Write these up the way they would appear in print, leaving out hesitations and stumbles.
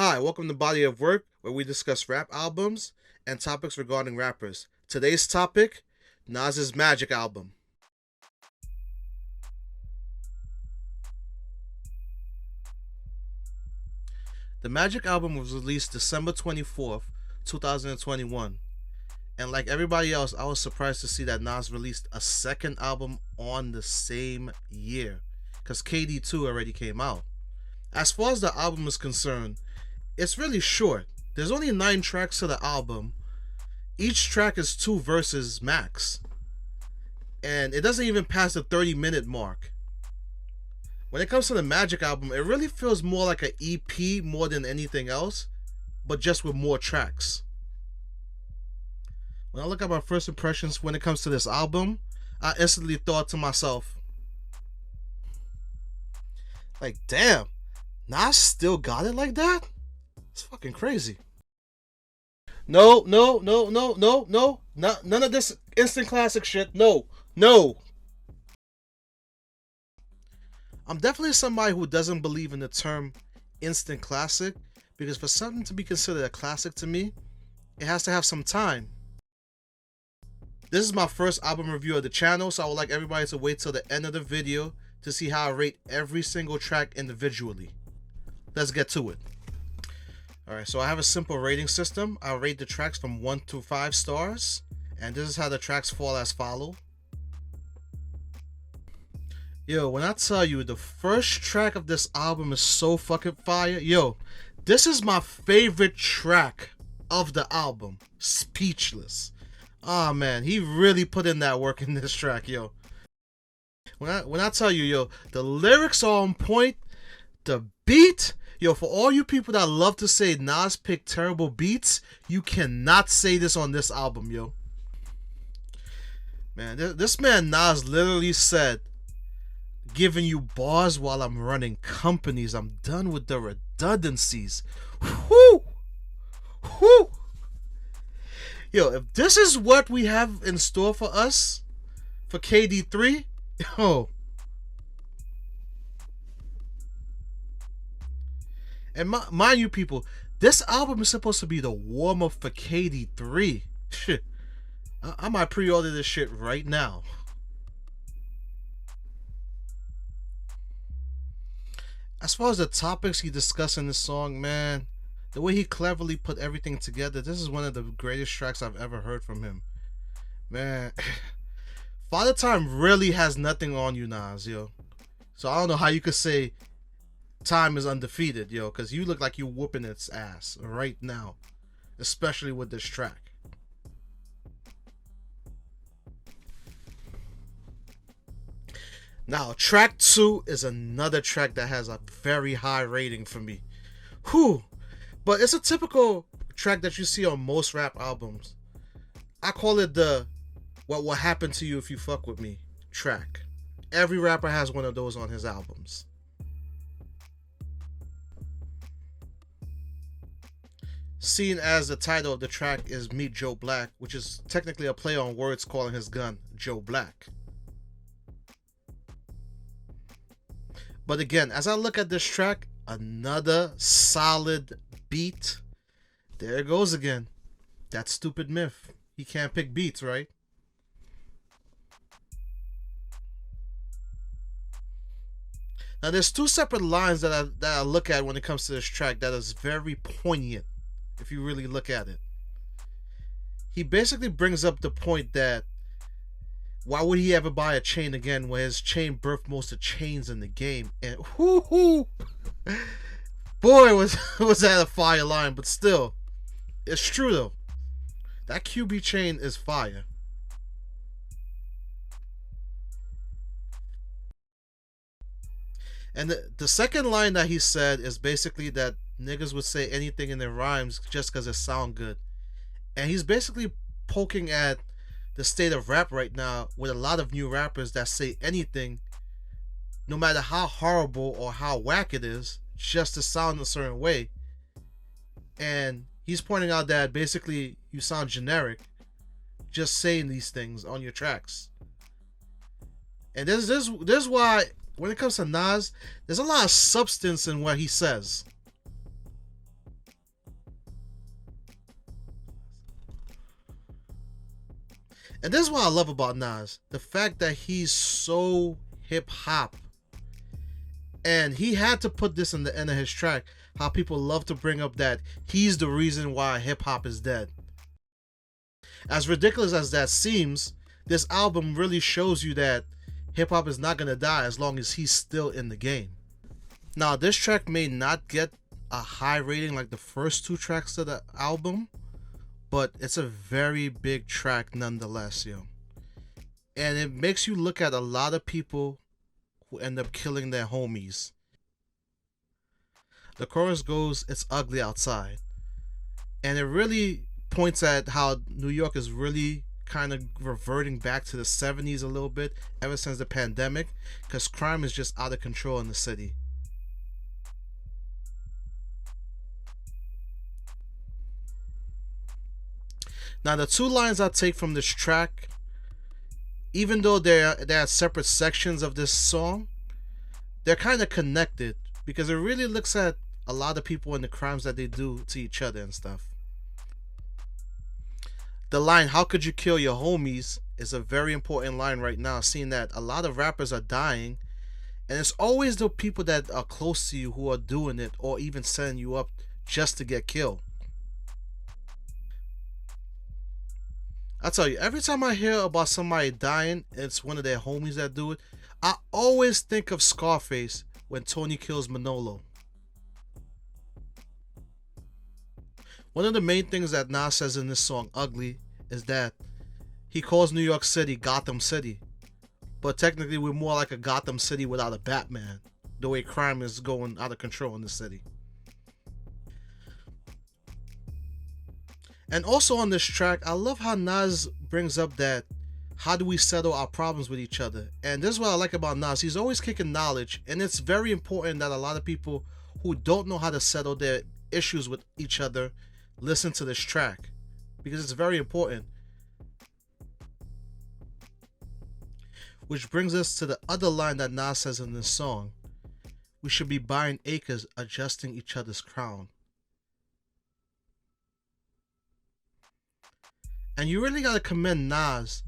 Hi, welcome to Body of Work, where we discuss rap albums and topics regarding rappers. Today's topic, Nas's Magic Album. The Magic Album was released December 24th, 2021. And like everybody else, I was surprised to see that Nas released a second album on the same year, because KD2 already came out. As far as the album is concerned, it's really short. There's only 9 tracks to the album. Each track is 2 verses max. And it doesn't even pass the 30-minute mark. When it comes to the Magic Album, it really feels more like an EP more than anything else, but just with more tracks. When I look at my first impressions when it comes to this album, I instantly thought to myself, like, damn, Nas still got it like that? It's fucking crazy. No, no, no, no, no, no. None of this instant classic shit. No, no. I'm definitely somebody who doesn't believe in the term instant classic, because for something to be considered a classic to me, it has to have some time. This is my first album review of the channel, so I would like everybody to wait till the end of the video to see how I rate every single track individually. Let's get to it. Alright, so I have a simple rating system. I'll rate the tracks from 1 to 5 stars, and this is how the tracks fall as follow. Yo, when I tell you the first track of this album is so fucking fire, yo, this is my favorite track of the album. Speechless. Oh man, he really put in that work in this track, yo. When I tell you, yo, the lyrics are on point, the beat, yo, for all you people that love to say Nas picked terrible beats, you cannot say this on this album, yo. Man, this man Nas literally said, giving you bars while I'm running companies. I'm done with the redundancies. Whoo! Whoo! Yo, if this is what we have in store for us, for KD3, yo. And mind you, people, this album is supposed to be the warm-up for KD3. Shit. I might pre-order this shit right now. As far as the topics he discussed in this song, man, the way he cleverly put everything together, this is one of the greatest tracks I've ever heard from him. Man, Father Time really has nothing on you, Nas, yo. So I don't know how you could say Time is undefeated, yo, because you look like you whooping its ass right now, especially with this track. Now, track 2 is another track that has a very high rating for me. Whew. But it's a typical track that you see on most rap albums. I call it the What Will Happen to You If You Fuck With Me track. Every rapper has one of those on his albums. Seen as the title of the track is Meet Joe Black, which is technically a play on words calling his gun Joe Black. But again, as I look at this track, another solid beat. There it goes again. That stupid myth. He can't pick beats, right? Now there's 2 separate lines that I look at when it comes to this track that is very poignant, if you really look at it. He basically brings up the point that why would he ever buy a chain again when his chain birthed most of chains in the game? And whoo, boy, was that a fire line, but still, it's true though. That QB chain is fire. And the second line that he said is basically that niggas would say anything in their rhymes just because it sound good. And he's basically poking at the state of rap right now with a lot of new rappers that say anything, no matter how horrible or how whack it is, just to sound a certain way. And he's pointing out that basically you sound generic just saying these things on your tracks. And this is why when it comes to Nas, there's a lot of substance in what he says. And this is what I love about Nas. The fact that he's so hip hop. And he had to put this in the end of his track. How people love to bring up that he's the reason why hip hop is dead. As ridiculous as that seems, this album really shows you that hip hop is not going to die as long as he's still in the game. Now, this track may not get a high rating like the first two tracks of the album, but it's a very big track nonetheless, yo. And it makes you look at a lot of people who end up killing their homies. The chorus goes, "It's ugly outside." And it really points at how New York is really kind of reverting back to the 70s a little bit ever since the pandemic, because crime is just out of control in the city. Now, the two lines I take from this track, even though they're separate sections of this song, they're kind of connected because it really looks at a lot of people and the crimes that they do to each other and stuff. The line, "How could you kill your homies?" is a very important line right now, seeing that a lot of rappers are dying, and it's always the people that are close to you who are doing it or even setting you up just to get killed. I tell you, every time I hear about somebody dying, it's one of their homies that do it. I always think of Scarface when Tony kills Manolo. One of the main things that Nas says in this song, "Ugly," is that he calls New York City Gotham City. But technically, we're more like a Gotham City without a Batman, the way crime is going out of control in the city. And also on this track, I love how Nas brings up that how do we settle our problems with each other? And this is what I like about Nas. He's always kicking knowledge, and it's very important that a lot of people who don't know how to settle their issues with each other listen to this track, because it's very important. Which brings us to the other line that Nas says in this song. "We should be buying acres, adjusting each other's crown." And you really gotta commend Nas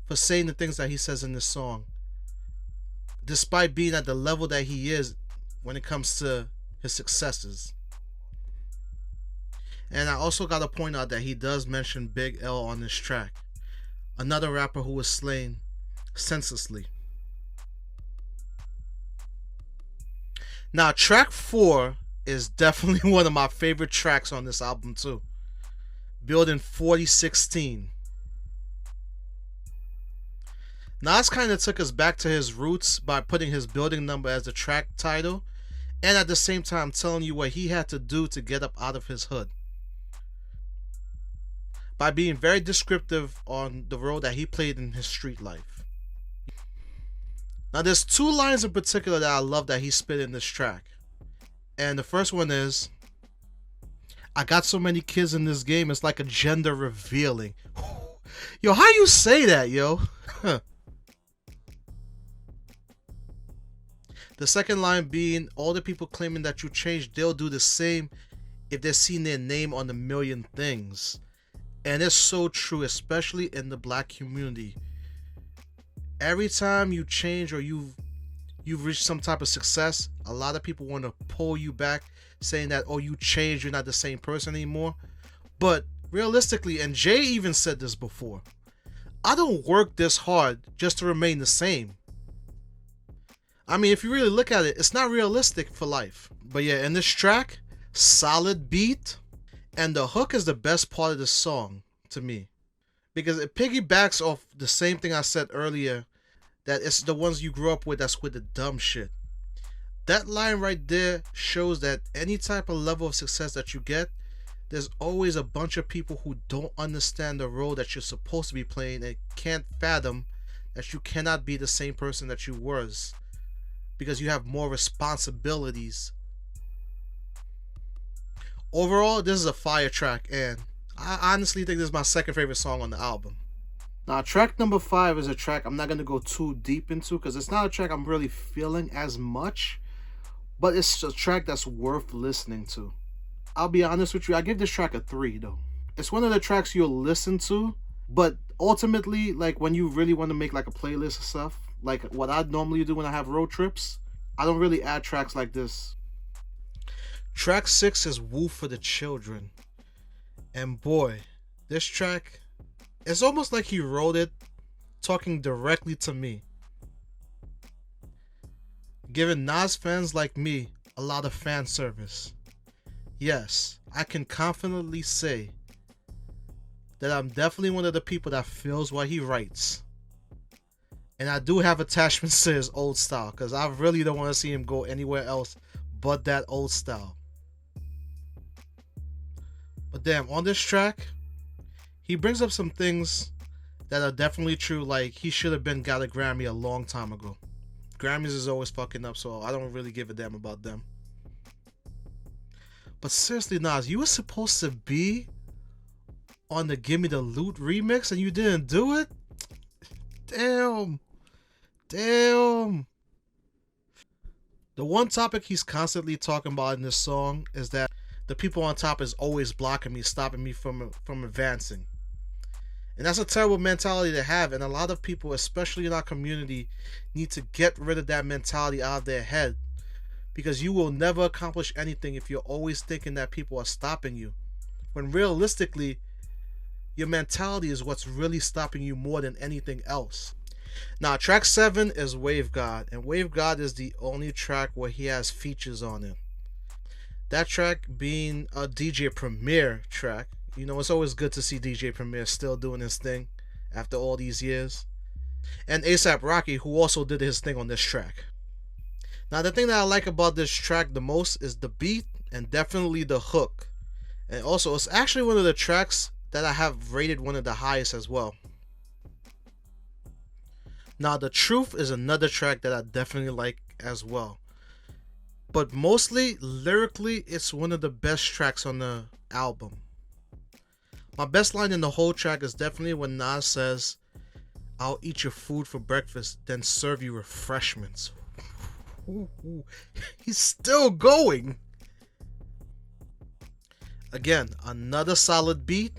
for saying the things that he says in this song, despite being at the level that he is when it comes to his successes. And I also gotta point out that he does mention Big L on this track, another rapper who was slain senselessly. Now, track 4 is definitely one of my favorite tracks on this album too. Building 4016. Nas kind of took us back to his roots by putting his building number as the track title, and at the same time telling you what he had to do to get up out of his hood, by being very descriptive on the role that he played in his street life. Now, there's two lines in particular that I love that he spit in this track. And the first one is, "I got so many kids in this game, it's like a gender revealing." Yo, how you say that, yo? The second line being, "All the people claiming that you changed, they'll do the same if they see their name on a million things." And it's so true, especially in the black community. Every time you change or you've reached some type of success, a lot of people want to pull you back, saying that, "Oh, you changed, you're not the same person anymore." But realistically, and Jay even said this before, I don't work this hard just to remain the same. I mean, if you really look at it, it's not realistic for life. But yeah, in this track, solid beat, and the hook is the best part of the song to me, because it piggybacks off the same thing I said earlier, that it's the ones you grew up with that's with the dumb shit. That line right there shows that any type of level of success that you get, there's always a bunch of people who don't understand the role that you're supposed to be playing and can't fathom that you cannot be the same person that you was, because you have more responsibilities. Overall, this is a fire track, and I honestly think this is my second favorite song on the album. Now, track number 5 is a track I'm not going to go too deep into, because it's not a track I'm really feeling as much, but it's a track that's worth listening to. I'll be honest with you, I give this track a 3 though. It's one of the tracks you'll listen to, but ultimately, like when you really want to make like a playlist of stuff, like what I normally do when I have road trips, I don't really add tracks like this. Track 6 is Woo for the Children. And boy, this track, it's almost like he wrote it talking directly to me, giving Nas fans like me a lot of fan service. Yes, I can confidently say that I'm definitely one of the people that feels what he writes. And I do have attachments to his old style, because I really don't want to see him go anywhere else but that old style. But damn, on this track, he brings up some things that are definitely true, like he should have been got a Grammy a long time ago. Grammys is always fucking up, so I don't really give a damn about them. But seriously, Nas, you were supposed to be on the Gimme the Loot remix and you didn't do it? Damn. Damn. The one topic he's constantly talking about in this song is that the people on top is always blocking me, stopping me from advancing. And that's a terrible mentality to have, and a lot of people, especially in our community, need to get rid of that mentality out of their head, because you will never accomplish anything if you're always thinking that people are stopping you, when realistically your mentality is what's really stopping you more than anything else. Now, track 7 is Wave God, and Wave God is the only track where he has features on it. That track being a DJ Premier track. You know, it's always good to see DJ Premier still doing his thing after all these years. And A$AP Rocky, who also did his thing on this track. Now, the thing that I like about this track the most is the beat and definitely the hook. And also, it's actually one of the tracks that I have rated one of the highest as well. Now, The Truth is another track that I definitely like as well. But mostly, lyrically, it's one of the best tracks on the album. My best line in the whole track is definitely when Nas says, "I'll eat your food for breakfast, then serve you refreshments." He's still going. Again, another solid beat.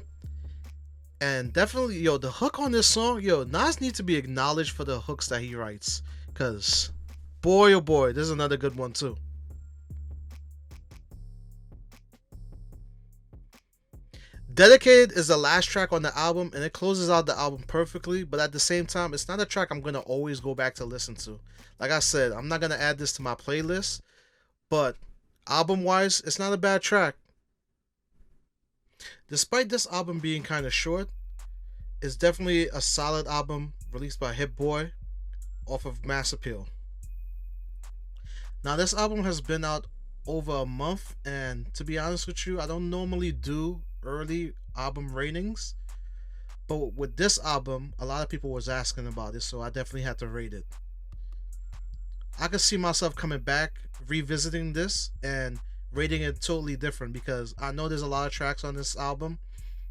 And definitely, yo, the hook on this song, yo, Nas needs to be acknowledged for the hooks that he writes. Because, boy, oh boy, this is another good one too. Dedicated is the last track on the album, and it closes out the album perfectly, but at the same time, it's not a track I'm going to always go back to listen to. Like I said, I'm not going to add this to my playlist, but album-wise, it's not a bad track. Despite this album being kind of short, it's definitely a solid album released by Hit Boy off of Mass Appeal. Now, this album has been out over a month, and to be honest with you, I don't normally do early album ratings, but with this album a lot of people was asking about it, so I definitely had to rate it. I could see myself coming back, revisiting this and rating it totally different, because I know there's a lot of tracks on this album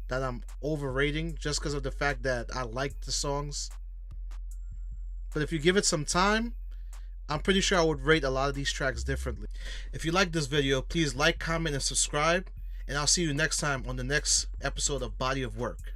that I'm overrating just because of the fact that I like the songs. But if you give it some time, I'm pretty sure I would rate a lot of these tracks differently. If you like this video, please like, comment, and subscribe. And I'll see you next time on the next episode of Body of Work.